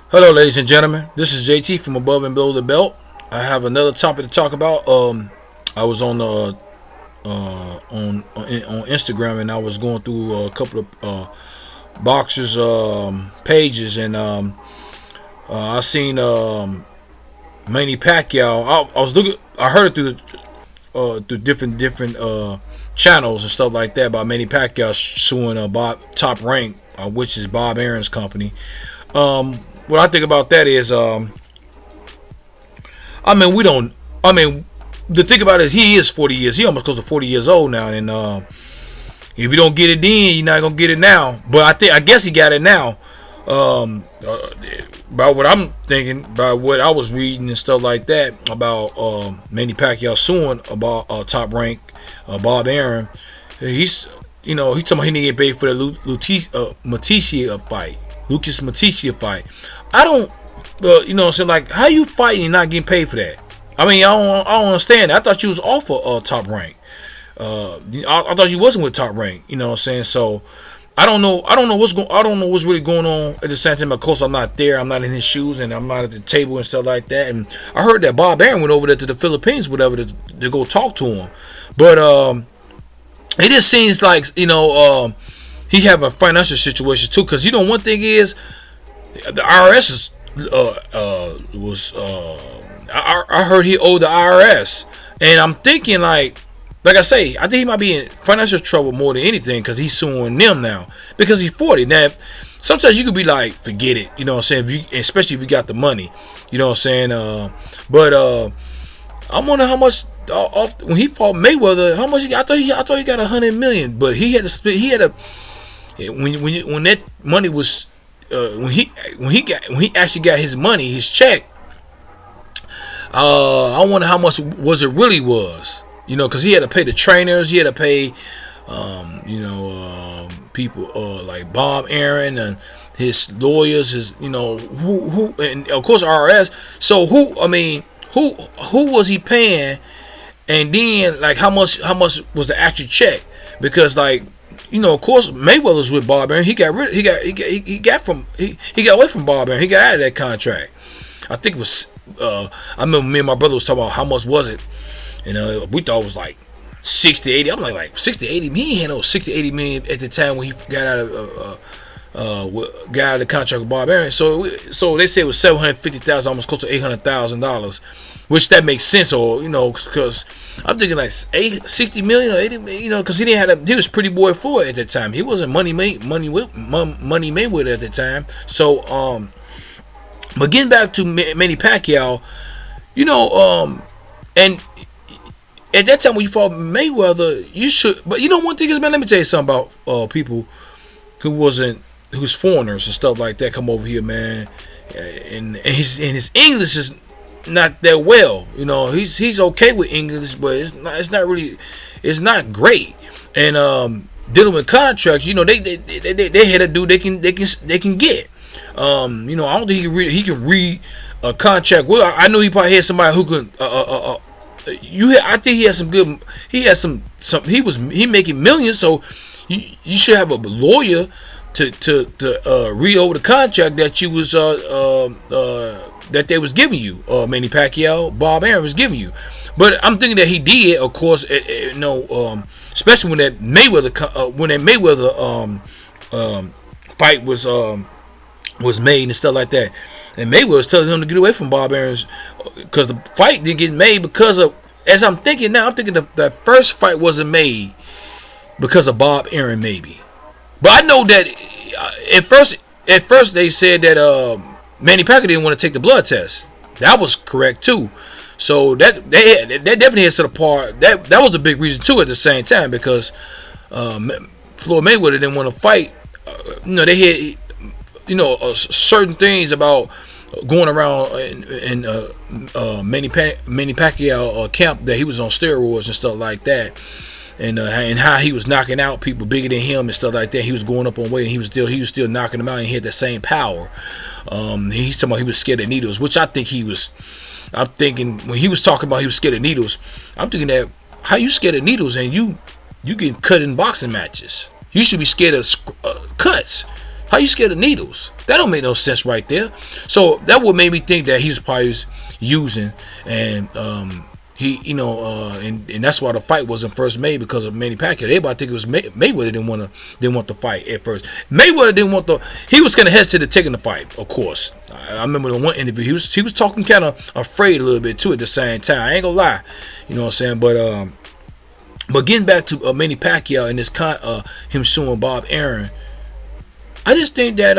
Hello, ladies and gentlemen. This is JT from Above and Below the Belt. I have another topic to talk about. I was on on Instagram and I was going through a couple of boxers pages and I seen Manny Pacquiao. I was looking. I heard it through different channels and stuff like that about Manny Pacquiao suing Bob Top Rank, which is Bob Arum's company. Um, what I think about that is, I mean, we don't. I mean, the thing about it is, he is 40 years. He almost close to 40 years old now, and if you don't get it then, you're not gonna get it now. But I guess he got it now. Um, uh, by what I'm thinking, by what I was reading and stuff like that about Manny Pacquiao suing about Top Rank, Bob Arum. He's he talking about he didn't get paid for the Matisia fight, Lucas Matisia fight. I don't, what I'm saying, like, how you fighting and not getting paid for that? I mean, I don't understand that. I thought you was off of Top Rank. I thought you wasn't with Top Rank. You know what I'm saying? So I don't know. I don't know what's really going on at the same time. Of course, I'm not there. I'm not in his shoes, and I'm not at the table and stuff like that. And I heard that Bob Arum went over there to the Philippines, whatever, to go talk to him. But it just seems like he have a financial situation too. Because one thing is the IRS is was I heard he owed the IRS, and I'm thinking like I say, I think he might be in financial trouble more than anything because he's suing them now because he's 40. Now, sometimes you could be like, forget it, you know what I'm saying? Especially if you got the money, you know what I'm saying? But I wonder how much off when he fought Mayweather, how much he got. I thought he got 100 million, but he had to split. He had to when that money was when he actually got his money, his check. I wonder how much was it really was. Because he had to pay the trainers, he had to pay, people like Bob Arum and his lawyers, who, and of course RS. So who was he paying? And then like how much was the actual check? Because of course Mayweather's with Bob Arum. He got away from Bob Arum. He got out of that contract. I think it was. I remember me and my brother was talking about how much was it. We thought it was like 60, 80. I'm like 60, 80. He ain't had no 60, 80 million at the time when he got out of the contract with Bob Arum. So they say it was $750,000, almost close to $800,000, which that makes sense. Or because I'm thinking like 60 million or 80 million. Because he didn't have he was Pretty Boy Floyd at the time. He wasn't Money Mayweather at the time. So but getting back to Manny Pacquiao, and at that time when you fought Mayweather, you should. But one thing is, man, let me tell you something about people who's foreigners and stuff like that come over here, man, and his English is not that well. He's okay with English, but it's not great. And dealing with contracts, they had to do they can get. I don't think he can read a contract. Well, I know he probably had somebody who can. I think he had some good. He had some. He making millions, so you should have a lawyer to read over the contract that you was that they was giving you. Manny Pacquiao, Bob Arum was giving you. But I'm thinking that he did, of course. Especially when that Mayweather fight was made and stuff like that. And Mayweather was telling him to get away from Bob Arum because the fight didn't get made because of. As I'm thinking now, I'm thinking the first fight wasn't made because of Bob Arum, maybe. But I know that at first they said that Manny Pacquiao didn't want to take the blood test. That was correct too. So that definitely has to the part that was a big reason too at the same time because Floyd Mayweather didn't want to fight. They had certain things about going around in Manny Pacquiao camp that he was on steroids and stuff like that, and how he was knocking out people bigger than him and stuff like that. He was going up on weight and he was still knocking them out and he had the same power. He's talking about he was scared of needles, which I think he was. I'm thinking when he was talking about he was scared of needles, I'm thinking that how you scared of needles and you get cut in boxing matches. You should be scared of cuts. How you scared of needles? That don't make no sense right there. So that would make me think that he's probably using, and he, and that's why the fight wasn't first made, because of Manny Pacquiao. Everybody think it was Mayweather didn't want the fight at first. Mayweather didn't want he was kind of hesitant to taking the fight. Of course, I remember in one interview he was talking kind of afraid a little bit too at the same time. I ain't gonna lie, you know what I'm saying? But getting back to Manny Pacquiao and this him suing Bob Arum, I just think that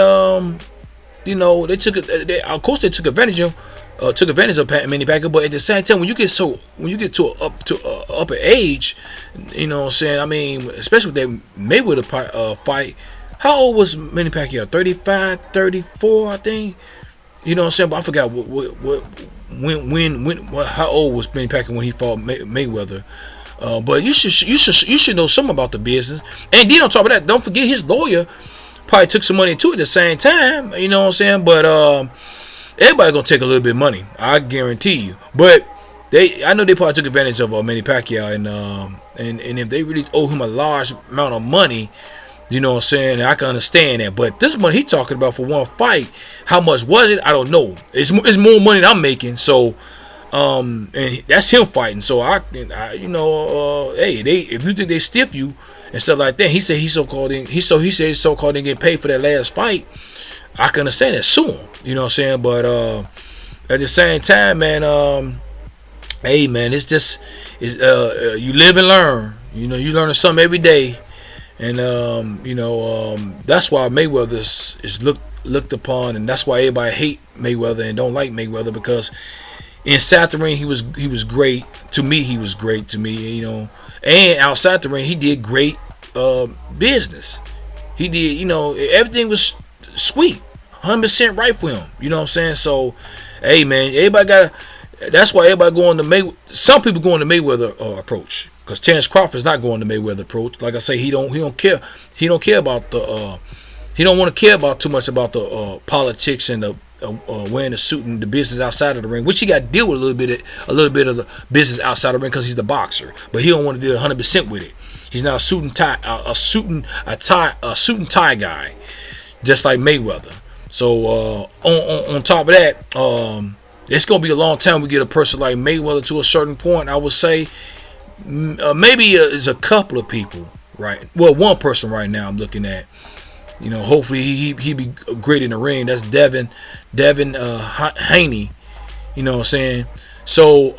they took it. Of course, they took advantage of. Took advantage of Manny Pacquiao, but at the same time, when you get to upper age, you know what I'm saying? I mean, especially with that Mayweather fight, how old was Manny Pacquiao? 35, 34, I think. You know what I'm saying? But I forgot how old was Manny Pacquiao when he fought Mayweather. But you should know something about the business. And then on top of that, don't forget his lawyer probably took some money too at the same time. You know what I'm saying? But everybody gonna take a little bit of money, I guarantee you. But I know they probably took advantage of Manny Pacquiao, and if they really owe him a large amount of money, you know what I'm saying, I can understand that. But this money he talking about for one fight, how much was it? I don't know. It's more money than I'm making. So, and that's him fighting. So hey, if you think they stiff you and stuff like that, he said he said so-called didn't get paid for that last fight. I can understand that, sue him, you know what I'm saying? But at the same time, man, hey, man, it's just you live and learn. You know, you learning something every day, and that's why Mayweather is looked upon, and that's why everybody hate Mayweather and don't like Mayweather, because inside the ring he was great to me. He was great to me, and outside the ring he did great business. He did, everything was sweet, 100% right for him. You know what I'm saying? So, hey, man, that's why everybody going to Mayweather. Some people going to Mayweather approach, because Terrence Crawford's not going to Mayweather approach. Like I say, he don't care. He don't care about he don't want to care about too much about the politics and the wearing the suit and the business outside of the ring, which he got to deal with a little bit of the business outside of the ring, because he's the boxer. But he don't want to deal 100% with it. He's not a suit and tie guy, just like Mayweather. So on top of that, it's gonna be a long time we get a person like Mayweather to a certain point. I would say maybe is a couple of people, right? Well, one person right now I'm looking at. Hopefully he be great in the ring. That's Devin Haney. You know what I'm saying? So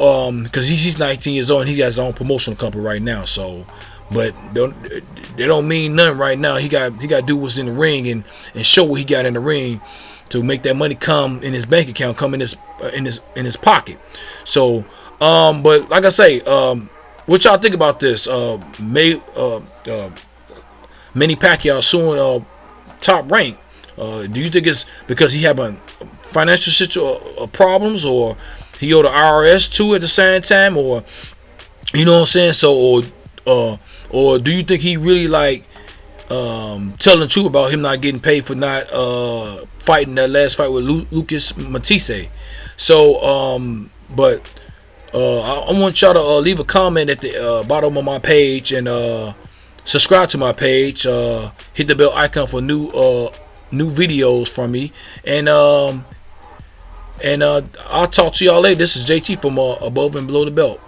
because he's 19 years old and he got his own promotional company right now. So. But they don't mean nothing right now. He got to do what's in the ring and show what he got in the ring to make that money come in his bank account, come in his pocket. So, but like I say, what y'all think about this? Manny Pacquiao suing Top Rank. Do you think it's because he having financial problems, or he owe the IRS too at the same time, or you know what I'm saying? So, or do you think he really telling the truth about him not getting paid for not fighting that last fight with Lucas Matisse? So, but I want y'all to leave a comment at the bottom of my page, and subscribe to my page. Hit the bell icon for new videos from me, and I'll talk to y'all later. This is JT from Above and Below the Belt.